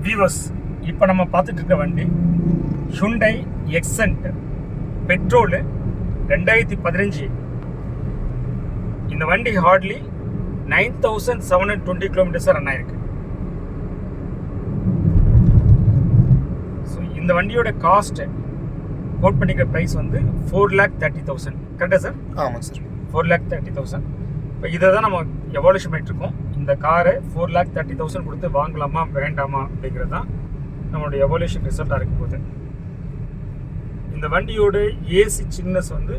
Viewers, இப்போ நம்ம பார்த்துட்டு இருக்க வண்டி ஹுண்டை எக்ஸென்ட் பெட்ரோலு 2015. இந்த வண்டி ஹார்ட்லி 9720 கிலோமீட்டர்ஸ் ரன் ஆயிருக்கு. ஸோ இந்த வண்டியோட காஸ்ட் கோட் பண்ணிக்கிற ப்ரைஸ் வந்து 4,30,000. கரெக்டா சார்? ஆமாம் சார். 4,30,000. இப்போ இதை தான் நம்ம எவால்யூஷன் பண்ணிட்டு இருக்கோம். இந்த காரை 4,30,000 கொடுத்து வாங்கலாமா வேண்டாமா அப்படிங்கிறது தான் நம்மளுடைய எவால்யூஷன் ரிசல்ட்டாக இருக்கும் போது. இந்த வண்டியோட ஏசி சில்னஸ் வந்து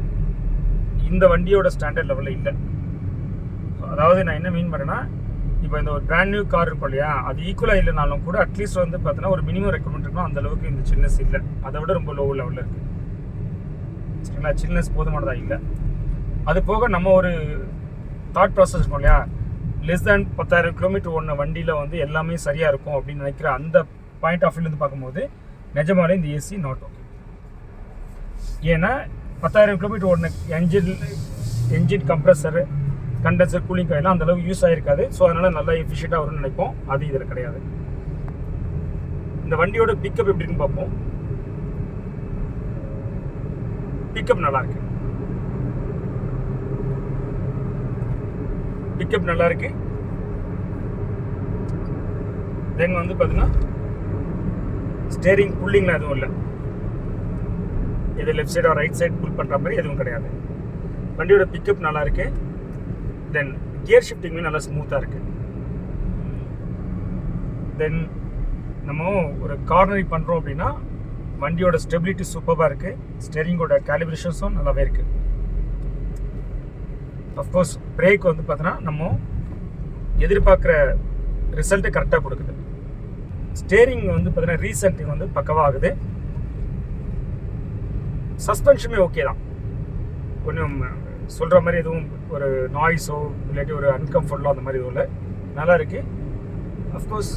இந்த வண்டியோட ஸ்டாண்டர்ட் லெவலில் இல்லை. அதாவது நான் என்ன மீன் பண்ணேன்னா, இப்போ இந்த ஒரு பிராண்ட் நியூ கார் இருக்கும் இல்லையா, அது ஈக்குவலாக இல்லைனாலும் கூட அட்லீஸ்ட் வந்து பார்த்தீங்கன்னா ஒரு மினிமம் ரெக்கமெண்ட் இருக்கணும். அந்த அளவுக்கு இந்த சில்னஸ் இல்லை, அதை விட ரொம்ப லோ லெவலில் இருக்குது. சரிங்களா? சில்னஸ் போதுமானதாக இல்லை. அது போக நம்ம ஒரு தாட் ப்ராசஸ் இருக்கும் இல்லையா, லெஸ் தேன் 10,000 கிலோமீட்டர் ஓடின வண்டியில் வந்து எல்லாமே சரியாக இருக்கும் அப்படின்னு நினைக்கிற அந்த பாயிண்ட் ஆஃப் வியூலேருந்து பார்க்கும்போது நிஜமாலே இந்த ஏசி நாட் ஓகே. ஏன்னா 10,000 கிலோமீட்டர் ஓடின என்ஜின் கம்ப்ரஸரு கண்டென்சர் கூலிங் காயெல்லாம் அந்தளவுக்கு யூஸ் ஆகிருக்காது. ஸோ அதனால் நல்லா எஃபிஷியண்ட்டாக வரும்னு நினைப்போம். அது இதில் கிடையாது. இந்த வண்டியோட பிக்கப் எப்படின்னு பார்ப்போம். பிக்கப் நல்லாயிருக்கு. பிக்கப் நல்லா இருக்கு. தென் வந்து பார்த்தீங்கன்னா ஸ்டேரிங் புல்லிங்லாம் எதுவும் இல்லை. இது லெஃப்ட் சைடோ ரைட் சைடு புல் பண்ணுற மாதிரி எதுவும் கிடையாது. வண்டியோட பிக்கப் நல்லா இருக்கு. தென் கியர் ஷிஃப்டிங்குமே நல்லா ஸ்மூத்தாக இருக்கு. தென் நம்ம ஒரு கார்னரிங் பண்ணுறோம் அப்படின்னா வண்டியோட ஸ்டெபிலிட்டி சூப்பராக இருக்கு. ஸ்டேரிங்கோட கேலிபிரேஷன்ஸும் நல்லாவே இருக்கு. அஃப்கோர்ஸ் பிரேக் வந்து பார்த்தோன்னா நம்ம எதிர்பார்க்குற ரிசல்ட்டு கரெக்டாக கொடுக்குது. ஸ்டேரிங் வந்து பார்த்தீங்கன்னா ரீசெண்டிங் வந்து பக்கவாக ஆகுது. சஸ்பென்ஷனுமே ஓகே தான். கொஞ்சம் சொல்கிற மாதிரி எதுவும் ஒரு நாய்ஸோ இல்லாட்டி ஒரு அன்கம்ஃபர்டபுளோ அந்த மாதிரி எதுவும் இல்லை. நல்லா இருக்குது. அஃப்கோர்ஸ்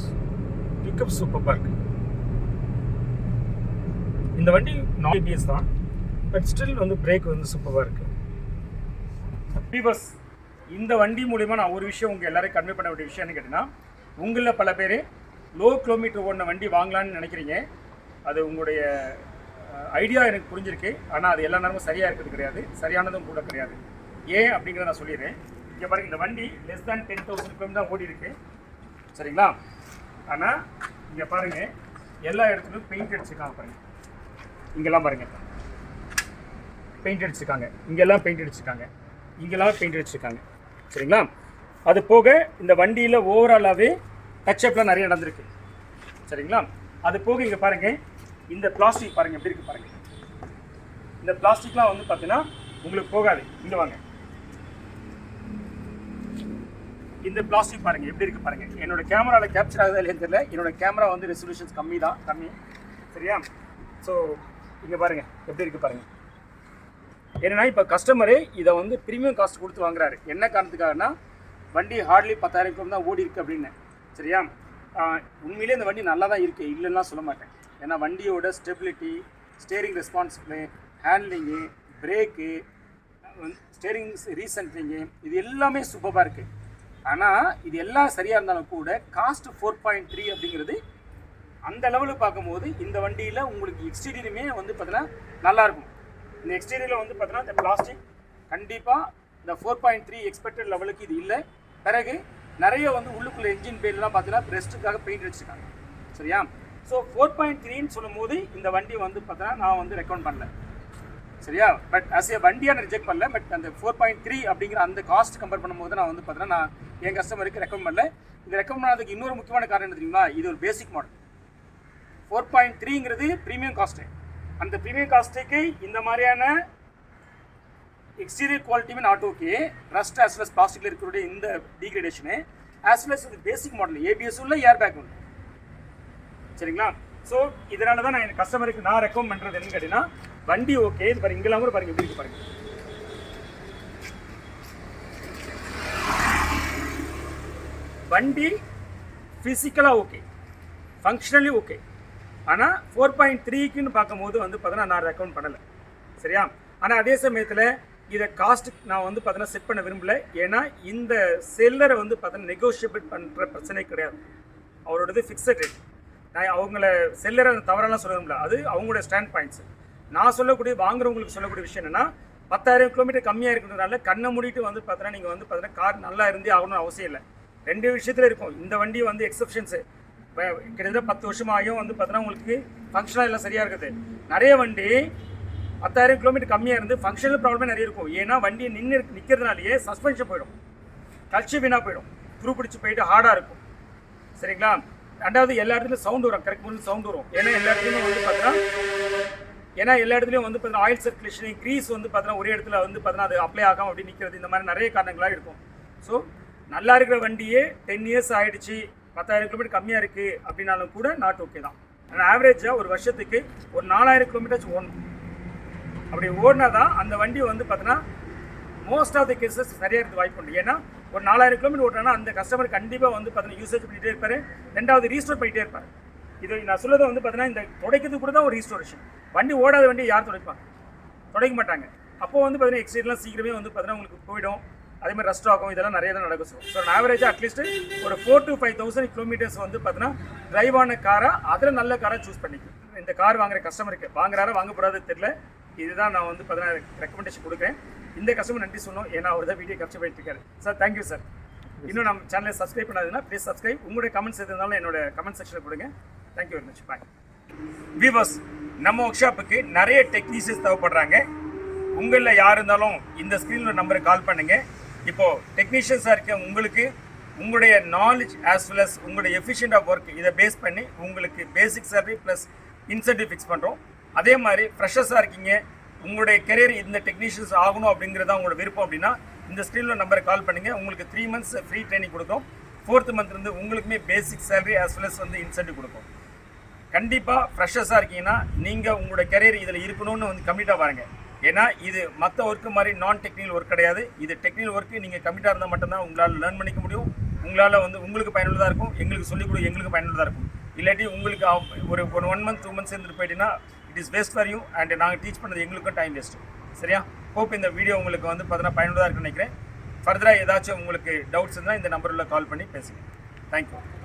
பிக்கப் சூப்பராக இருக்குது. இந்த வண்டி நான் ABS தான், பட் ஸ்டில் வந்து பிரேக் வந்து சூப்பராக இருக்குது. பீபஸ், இந்த வண்டி மூலிமா நான் ஒரு விஷயம் உங்கள் எல்லாரையும் கன்வே பண்ண வேண்டிய விஷயம் என்ன கேட்டிங்கன்னா, உங்களில் பல பேர் லோ கிலோமீட்டர் ஓடின வண்டி வாங்கலான்னு நினைக்கிறீங்க. அது உங்களுடைய ஐடியா எனக்கு புரிஞ்சிருக்கு. ஆனால் அது எல்லா நேரமும் சரியாக இருக்கிறது கிடையாது, சரியானதும் கூட கிடையாது. ஏன் அப்படிங்கிறத நான் சொல்லிடுறேன். இங்கே பாருங்கள், இந்த வண்டி லெஸ் தேன் 10,000 கிலோமீட்டர் தான் ஓடி இருக்கு. சரிங்களா? ஆனால் இங்கே பாருங்கள், எல்லா இடத்துலையும் பெயிண்ட் அடிச்சிருக்காங்க. பாருங்கள், இங்கெல்லாம் பாருங்கள் பெயிண்ட் அடிச்சிருக்காங்க, இங்கெல்லாம் பெயிண்ட் அடிச்சிருக்காங்க, இங்கெல்லாம் பெயிண்ட் அடிச்சிருக்காங்க. சரிங்களா? அது போக இந்த வண்டியில் ஓவராலாகவே டச்சப்லாம் நிறைய நடந்திருக்கு. சரிங்களா? அது போக இங்கே பாருங்கள், இந்த பிளாஸ்டிக் பாருங்கள் எப்படி இருக்குது பாருங்கள். இந்த பிளாஸ்டிக்லாம் வந்து பார்த்தீங்கன்னா உங்களுக்கு போகாது. இங்கே வாங்க, இந்த பிளாஸ்டிக் பாருங்கள் எப்படி இருக்குது பாருங்கள். என்னோட கேமராவில் கேப்சர் ஆகுதா இல்லைன்னு தெரியல. என்னோட கேமரா வந்து ரெசல்யூஷன்ஸ் கம்மி. சரியா? ஸோ இங்கே பாருங்கள் எப்படி இருக்குது பாருங்கள். ஏன்னா இப்போ கஸ்டமரு இதை வந்து ப்ரீமியம் காஸ்ட் கொடுத்து வாங்குறாரு. என்ன காரணத்துக்காகனா, வண்டி ஹார்ட்லி 10,000 கிலோமீட்டர் தான் ஓடி இருக்குது அப்படின்னு. சரியா? உண்மையிலே இந்த வண்டி நல்லா தான் இருக்குது, இல்லைன்னா சொல்ல மாட்டேன். ஏன்னா வண்டியோட stability, steering responsibly, handling, brake, steering recentring, இது எல்லாமே சூப்பராக இருக்குது. ஆனால் இது எல்லாம் சரியாக இருந்தாலும் கூட காஸ்ட் 4.3 அப்படிங்கிறது அந்த லெவலில் பார்க்கும்போது இந்த வண்டியில் உங்களுக்கு எக்ஸ்டீரியருமே வந்து பார்த்தீங்கன்னா நல்லாயிருக்கும். இந்த எக்ஸ்டீரியரில் வந்து பார்த்தீங்கன்னா இந்த பிளாஸ்டிக் கண்டிப்பாக இந்த 4.3 எக்ஸ்பெக்டட் லெவலுக்கு இது இல்லை. பிறகு நிறைய வந்து உள்ளுக்குள்ளே என்ஜின் பெயின்லாம் பார்த்தீங்கன்னா ரெஸ்ட்டுக்காக பெயிண்ட் அடிச்சிருக்காங்க. சரியா? ஸோ 4.3ன்னு சொல்லும் போது இந்த வண்டி வந்து பார்த்தீங்கன்னா நான் வந்து ரெக்கமெண்ட் பண்ணல. சரியா? பட் ஆஸ் ஏ வண்டியாக நான் ரிஜெக்ட் பண்ணல. பட் அந்த 4.3 அப்படிங்கிற அந்த காஸ்ட் கம்பேர் பண்ணும்போது நான் வந்து பார்த்தீங்கன்னா நான் என் கஸ்டமருக்கு ரெக்கமெண்ட் பண்ணல. இது ரெக்கமெண்ட் பண்ணதுக்கு இன்னொரு முக்கியமான காரணம் என்ன தெரியுமா? இது ஒரு பேசிக் மாடல். 4.3ங்கிறது ப்ரீமியம் காஸ்ட்டு. அந்த ப்ரீமியம் காஸ்ட்டுக்கு இந்த மாதிரியான எக்ஸ்டீரியர் குவாலிட்டியுமே not okay. Rust as well பிளாஸ்டிக்கில் இருக்கிற இந்த டீக்ரேடேஷனு ஆஸ் வெல் இது பேசிக் மாடல். ABS உள்ள ஏர் பேக் உண்டு. சரிங்களா? ஸோ இதனால தான் நான் என் கஸ்டமருக்கு நான் ரெக்கமெண்ட் பண்ணுறது என்னன்னு கேட்டிங்கன்னா, வண்டி ஓகே. இது பாருங்கள், இங்கெல்லாம் கூட பாருங்கள் எப்படி இருக்கு பாருங்கள். வண்டி ஃபிசிக்கலாக ஓகே, ஃபங்க்ஷனலி ஓகே. ஆனால் 4.3க்குன்னு பார்க்கும்போது வந்து பார்த்தீங்கன்னா நான் ரெக்கமெண்ட் பண்ணலை. சரியா? ஆனால் அதே சமயத்தில் இதை காஸ்ட் நான் வந்து பார்த்தீங்கன்னா செட் பண்ண விரும்பலை. ஏன்னா இந்த செல்லரை வந்து பார்த்தீங்கன்னா நெகோஷியபிள் பண்ணுற பிரச்சனை கிடையாது. அவரோடது ஃபிக்ஸட் ரேட். நான் அவங்கள செல்லரை தவறெல்லாம் சொல்லணும்ல, அது அவங்களோட ஸ்டாண்ட் பாயிண்ட்ஸ். நான் சொல்லக்கூடிய வாங்குறவங்களுக்கு சொல்லக்கூடிய விஷயம் என்னன்னா 10,000 கிலோமீட்டர் கம்மியாக இருக்கிறதுனால கண்ணை மூடிட்டு வந்து பார்த்தீங்கன்னா நீங்கள் வந்து பார்த்தீங்கன்னா கார் நல்லா இருந்தே ஆகணும்னு அவசியம் இல்லை. 2 விஷயத்தில் இருக்கும். இந்த வண்டி வந்து எக்ஸப்ஷன்ஸு கிட்டத்தட்ட 10 வருஷமாகியும் வந்து பார்த்தீங்கன்னா உங்களுக்கு ஃபங்க்ஷனாக எல்லாம் சரியாக இருக்குது. நிறைய வண்டி 10,000 கிலோமீட்டர் கம்மியாக இருந்து ஃபங்க்ஷனல் ப்ராப்ளமே நிறைய இருக்கும். ஏன்னா வண்டி நிற்கிறதுனாலேயே சஸ்பென்ஷன் போயிடும், கழிச்சு வீணாக போயிடும், துரு பிடிச்சி போயிட்டு ஹார்டாக இருக்கும். சரிங்களா? ரெண்டாவது எல்லா இடத்துலையும் சவுண்ட் வரும், கரெக்ட் பண்ணி சவுண்ட் வரும். ஏன்னா எல்லா இடத்துலையும் வந்து பார்த்தீங்கன்னா ஆயில் சர்க்குலேஷன் க்ரீஸ் வந்து பார்த்தீங்கன்னா ஒரே இடத்துல வந்து பார்த்தீங்கன்னா அது அப்ளை ஆகாமல் அப்படி நிற்கிறது, இந்த மாதிரி நிறைய காரணங்களாக இருக்கும். ஸோ நல்லா இருக்கிற வண்டியே 10 இயர்ஸ் ஆகிடுச்சு, 10,000 கிலோமீட்டர் கம்மியாக இருக்குது அப்படின்னாலும் கூட நாட் ஓகே தான். ஆனால் ஆவரேஜாக ஒரு வருஷத்துக்கு ஒரு 4,000 கிலோமீட்டர்ஸ் ஓடணும். அப்படி ஓடினா தான் அந்த வண்டி வந்து பார்த்தீங்கன்னா மோஸ்ட் ஆஃப் த கேசஸ் சரியாக இருக்கு வாய்ப்பு உண்டு. ஏன்னா ஒரு 4,000 கிலோமீட்டர் ஓட்டினா அந்த கஸ்டமர் கண்டிப்பாக வந்து பார்த்தீங்கன்னா யூசேஜ் பண்ணிகிட்டே இருப்பார், ரெண்டாவது ரீஸ்டோர் பண்ணிகிட்டே இருப்பார். இது நான் சொல்லுறது வந்து பார்த்தீங்கன்னா இந்த துடைக்கிறது கூட தான் ஒரு ரீஸ்டோரேஷன். வண்டி ஓடாத வண்டி யார் துடைப்பாங்க? துடைக்க மாட்டாங்க. அப்போது வந்து பார்த்தீங்கன்னா எக்ஸ்டீரியர்லாம் சீக்கிரமே வந்து பார்த்தீங்கன்னா உங்களுக்கு போயிடும், அதே மாதிரி ரஸ்ட் ஆகும், இதெல்லாம் நிறைய தான் நடக்கும். ஸோ ஆவரேஜாக அட்லீஸ்ட் ஒரு 4,000 to 5,000 கிலோமீட்டர்ஸ் வந்து பார்த்தீங்கன்னா ட்ரைவ் ஆன காராக அதில் நல்ல காராக சூஸ் பண்ணிக்கும். இந்த கார் வாங்குற கஸ்டமருக்கு வாங்குறாரா வாங்க போகிறாது தெரியல, இதுதான் நான் வந்து பார்த்தீங்கன்னா ரெக்கமெண்டேஷன் கொடுக்குறேன். இந்த கஸ்டமர் நன்றி சொன்னோம், ஏன்னா அவர் தான் வீடியோ கேப்சர் பண்ணிட்டு இருக்காரு. Sir thank you sir. இன்னும் நம்ம சேனலை சப்ஸ்கிரைப் பண்ணாதுன்னா ப்ளீஸ் சப்ஸ்கிரைப். உங்களுடைய கமெண்ட்ஸ் எது இருந்தாலும் என்னோட கமெண்ட் செக்ஷனில் கொடுங்க. Thank you very much. Bye. Viewers, நம்ம ஒர்க் ஷாப்புக்கு நிறைய டெக்னீஷியன்ஸ் தேவைப்படுறாங்க. உங்களில் யார் இருந்தாலும் இந்த ஸ்க்ரீனில் நம்பருக்கு கால் பண்ணுங்கள். இப்போது டெக்னீஷியன்ஸாக இருக்க உங்களுக்கு உங்களுடைய நாலேஜ் ஆஸ் வெல் அஸ் உங்களுடைய எஃபிஷியன்ட் ஆஃப் ஒர்க் இதை பேஸ் பண்ணி உங்களுக்கு பேசிக் சேலரி ப்ளஸ் இன்சென்டிவ் ஃபிக்ஸ் பண்ணுறோம். அதே மாதிரி ஃப்ரெஷர்ஸாக இருக்கீங்க, உங்களுடைய கெரியர் இந்த டெக்னீஷியன்ஸ் ஆகணும் அப்படிங்கிறதா உங்களோட விருப்பம் அப்படின்னா இந்த ஸ்க்ரீனில் நம்பரை கால் பண்ணுங்கள். உங்களுக்கு 3 months ஃப்ரீ ட்ரைனிங் கொடுக்கும். 4th month இருந்து உங்களுக்குமே basic salary as well as வந்து இன்சென்டிவ் கொடுக்கும். கண்டிப்பாக ஃப்ரெஷர்ஸாக இருக்கீங்கன்னா நீங்கள் உங்களோட கெரியர் இதில் இருக்கணும்னு வந்து கம்மிட்டாக பாருங்கள். ஏன்னா இது மற்ற ஒர்க்கு மாதிரி நான் டெக்னிக்கல் ஒர்க் கிடையாது. இது டெக்னிக்கல் ஒர்க்கு நீங்கள் கம்மிட்டாக இருந்தால் மட்டும்தான் உங்களால் லேர்ன் பண்ணிக்க முடியும். உங்களால் வந்து உங்களுக்கு பயனுள்ளதாக இருக்கும், எங்களுக்கு சொல்லிக் கொடு எங்களுக்கு பயனுள்ளதாக இருக்கும். இல்லாட்டி உங்களுக்கு ஒரு 1 month 2 months இருந்துட்டு போயிட்டீங்கன்னா it is waste for you and நாங்கள் டீச் பண்ணது எங்களுக்கும் டைம் வேஸ்ட்டு. சரியா? ஹோப் இந்த வீடியோ உங்களுக்கு வந்து பார்த்தீங்கன்னா பயனுள்ளதாக இருக்குன்னு நினைக்கிறேன். ஃபர்தராக ஏதாச்சும் உங்களுக்கு டவுட்ஸ் இருந்தால் இந்த நம்பரில் கால் பண்ணி பேசுங்க. தேங்க்யூ.